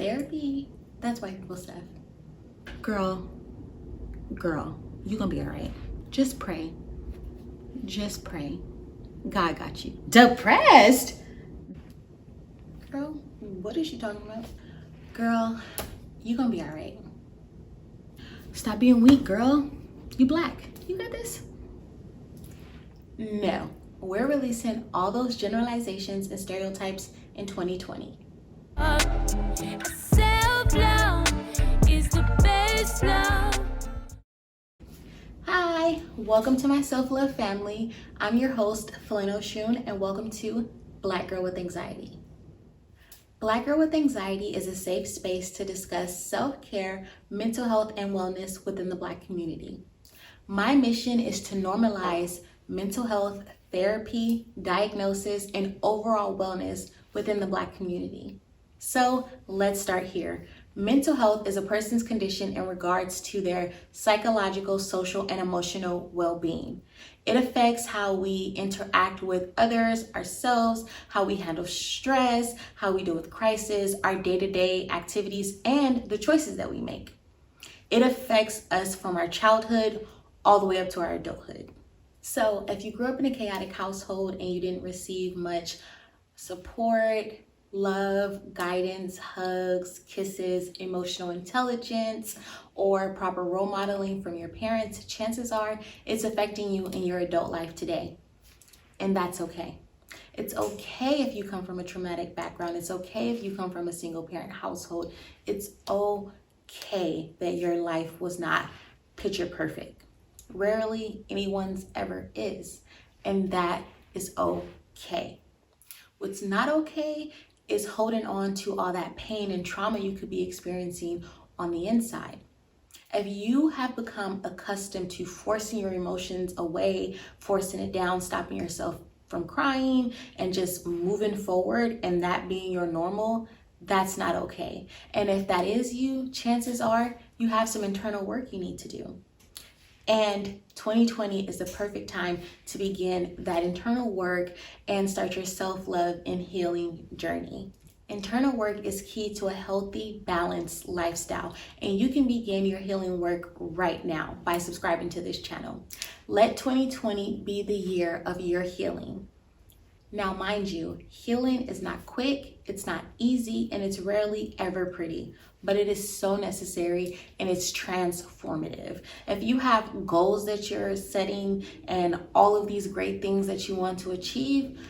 Therapy, that's white people stuff. Girl, you gonna be all right. Just pray. Just pray. God got you. Depressed? Girl, what is she talking about? Girl, you gonna be all right. Stop being weak, girl. You black. You got this. No, we're releasing all those generalizations and stereotypes in 2020. Self-love is the best love. Hi, welcome to my self-love family. I'm your host, Felino Shun, and welcome to Black Girl with Anxiety. Black Girl with Anxiety is a safe space to discuss self-care, mental health, and wellness within the Black community. My mission is to normalize mental health, therapy, diagnosis, and overall wellness within the Black community. So let's start here. Mental health is a person's condition in regards to their psychological, social, and emotional well-being. It affects how we interact with others, ourselves, how we handle stress, how we deal with crisis, our day-to-day activities, and the choices that we make. It affects us from our childhood all the way up to our adulthood. So if you grew up in a chaotic household and you didn't receive much support, love, guidance, hugs, kisses, emotional intelligence, or proper role modeling from your parents, chances are it's affecting you in your adult life today. And that's okay. It's okay if you come from a traumatic background. It's okay if you come from a single parent household. It's okay that your life was not picture perfect. Rarely anyone's ever is, and that is okay. What's not okay is holding on to all that pain and trauma you could be experiencing on the inside. If you have become accustomed to forcing your emotions away, forcing it down, stopping yourself from crying, and just moving forward, and that being your normal, that's not okay. And if that is you, chances are you have some internal work you need to do. And 2020 is the perfect time to begin that internal work and start your self-love and healing journey. Internal work is key to a healthy, balanced lifestyle, and you can begin your healing work right now by subscribing to this channel. Let 2020 be the year of your healing. Now, mind you, healing is not quick, it's not easy, and it's rarely ever pretty, but it is so necessary and it's transformative. If you have goals that you're setting and all of these great things that you want to achieve,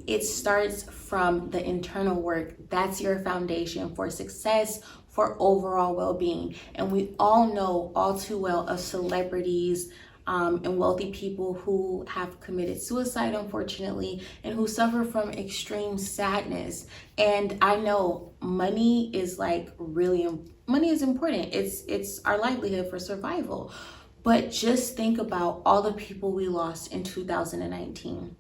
it starts from the internal work. That's your foundation for success, for overall well-being. And we all know all too well of celebrities, and wealthy people who have committed suicide, unfortunately, and who suffer from extreme sadness. And I know money is money is important. It's our livelihood for survival. But just think about all the people we lost in 2019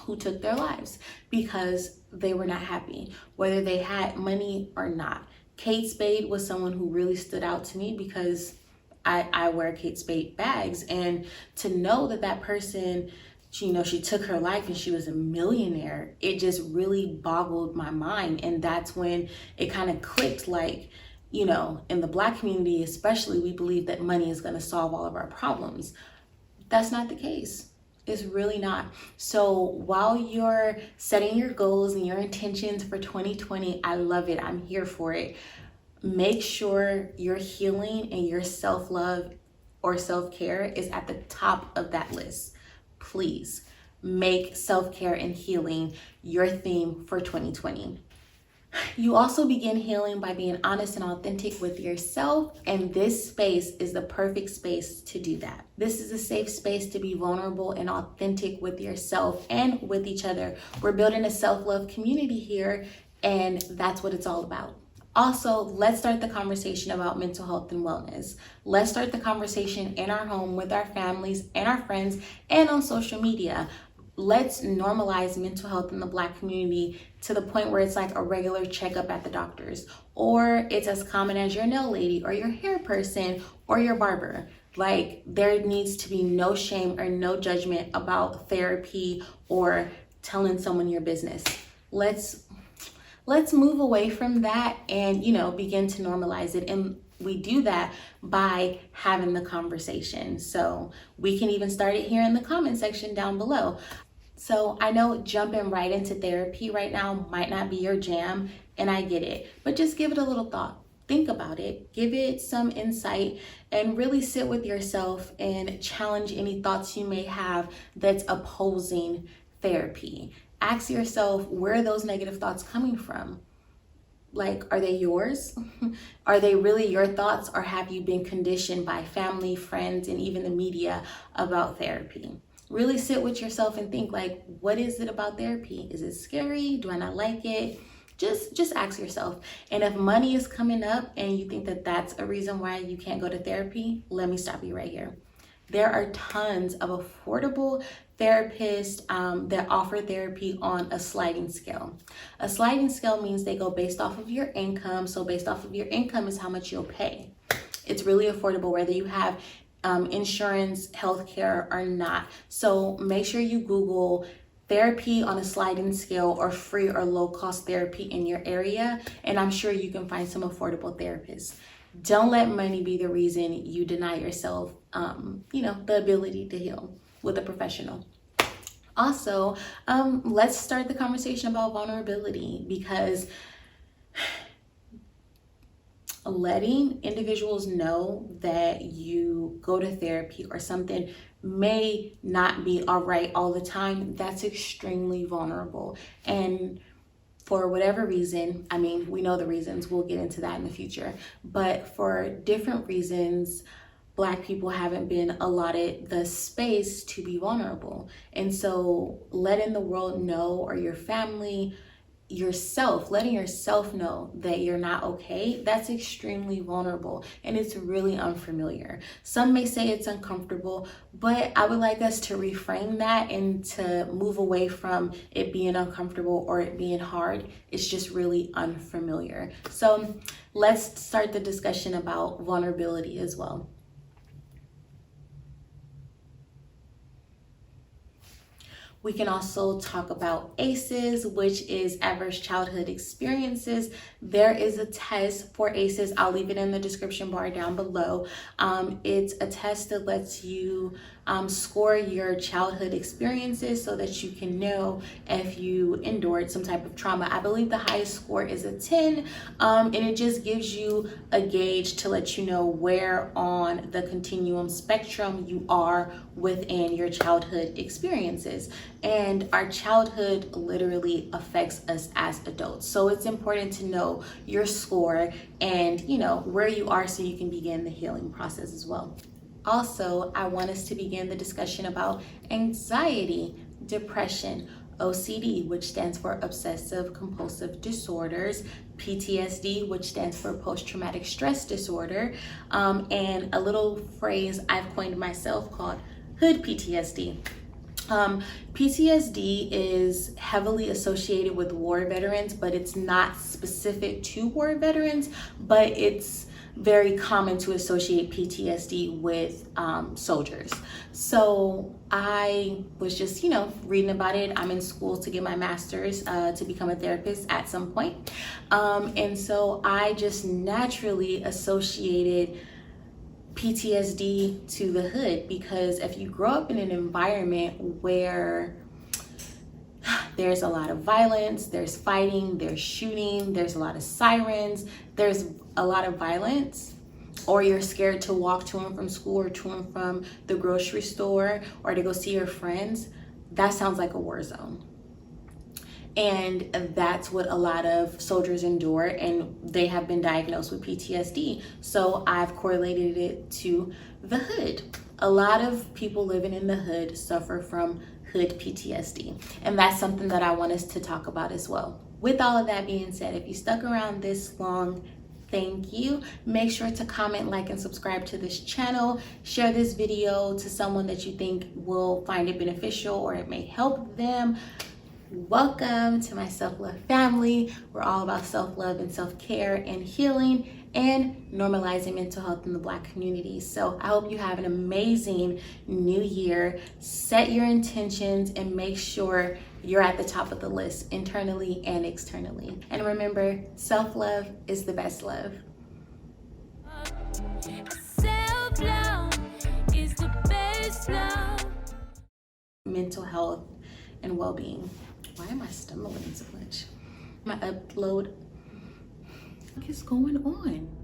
who took their lives because they were not happy, whether they had money or not. Kate Spade was someone who really stood out to me because I wear Kate Spade bags, and to know that person, she took her life and she was a millionaire, it just really boggled my mind. And that's when it kind of clicked, in the Black community especially, we believe that money is going to solve all of our problems. That's not the case. It's really not. So while you're setting your goals and your intentions for 2020, I love it. I'm here for it. Make sure your healing and your self-love or self-care is at the top of that list. Please make self-care and healing your theme for 2020. You also begin healing by being honest and authentic with yourself, and this space is the perfect space to do that. This is a safe space to be vulnerable and authentic with yourself and with each other. We're building a self-love community here, and that's what it's all about. Also, let's start the conversation about mental health and wellness. Let's start the conversation in our home with our families and our friends and on social media. Let's normalize mental health in the Black community to the point where it's like a regular checkup at the doctor's, or it's as common as your nail lady or your hair person or your barber. There needs to be no shame or no judgment about therapy or telling someone your business. Let's let's move away from that and, begin to normalize it. And we do that by having the conversation. So we can even start it here in the comment section down below. So I know jumping right into therapy right now might not be your jam, and I get it, but just give it a little thought. Think about it, give it some insight, and really sit with yourself and challenge any thoughts you may have that's opposing therapy. Ask yourself, where are those negative thoughts coming from? Like, are they yours? Are they really your thoughts, or have you been conditioned by family, friends, and even the media about therapy? Really sit with yourself and think, like, what is it about therapy? Is it scary? Do I not like it? Just ask yourself. And if money is coming up and you think that that's a reason why you can't go to therapy, let me stop you right here. There are tons of affordable therapists that offer therapy on a sliding scale. A sliding scale means they go based off of your income. So based off of your income is how much you'll pay. It's really affordable whether you have insurance, healthcare, or not. So make sure you Google therapy on a sliding scale or free or low cost therapy in your area, and I'm sure you can find some affordable therapists. Don't let money be the reason you deny yourself, the ability to heal with a professional. Also, let's start the conversation about vulnerability, because letting individuals know that you go to therapy or something may not be all right all the time, that's extremely vulnerable. And for whatever reason, we know the reasons, we'll get into that in the future, but for different reasons, Black people haven't been allotted the space to be vulnerable. And so letting the world know, or your family, letting yourself know that you're not okay, that's extremely vulnerable, and it's really unfamiliar. Some may say it's uncomfortable, but I would like us to reframe that and to move away from it being uncomfortable or it being hard. It's just really unfamiliar. So let's start the discussion about vulnerability as well. We can also talk about ACEs, which is Adverse Childhood Experiences. There is a test for ACEs. I'll leave it in the description bar down below. It's a test that lets you score your childhood experiences so that you can know if you endured some type of trauma. I believe the highest score is a 10, and it just gives you a gauge to let you know where on the continuum spectrum you are within your childhood experiences. And our childhood literally affects us as adults. So it's important to know your score and where you are so you can begin the healing process as well. Also, I want us to begin the discussion about anxiety, depression, OCD, which stands for obsessive compulsive disorders, PTSD, which stands for post-traumatic stress disorder, and a little phrase I've coined myself called hood PTSD. PTSD is heavily associated with war veterans, but it's not specific to war veterans, but it's very common to associate PTSD with soldiers. So I was just, reading about it. I'm in school to get my master's to become a therapist at some point. And so I just naturally associated PTSD to the hood, because if you grow up in an environment where there's a lot of violence, there's fighting, there's shooting, there's a lot of sirens, there's a lot of violence, or you're scared to walk to and from school or to and from the grocery store or to go see your friends, that sounds like a war zone. And that's what a lot of soldiers endure, and they have been diagnosed with PTSD. So I've correlated it to the hood. A lot of people living in the hood suffer from hood PTSD, and that's something that I want us to talk about as well. With all of that being said, if you stuck around this long, thank you. Make sure to comment, like, and subscribe to this channel. Share this video to someone that you think will find it beneficial or it may help them. Welcome to my self-love family. We're all about self-love and self-care and healing and normalizing mental health in the Black community. So I hope you have an amazing new year. Set your intentions and make sure you're at the top of the list internally and externally. And remember, self-love is the best love. Self-love is the best love. Mental health and well-being. Why am I stumbling so much? My upload. What is going on?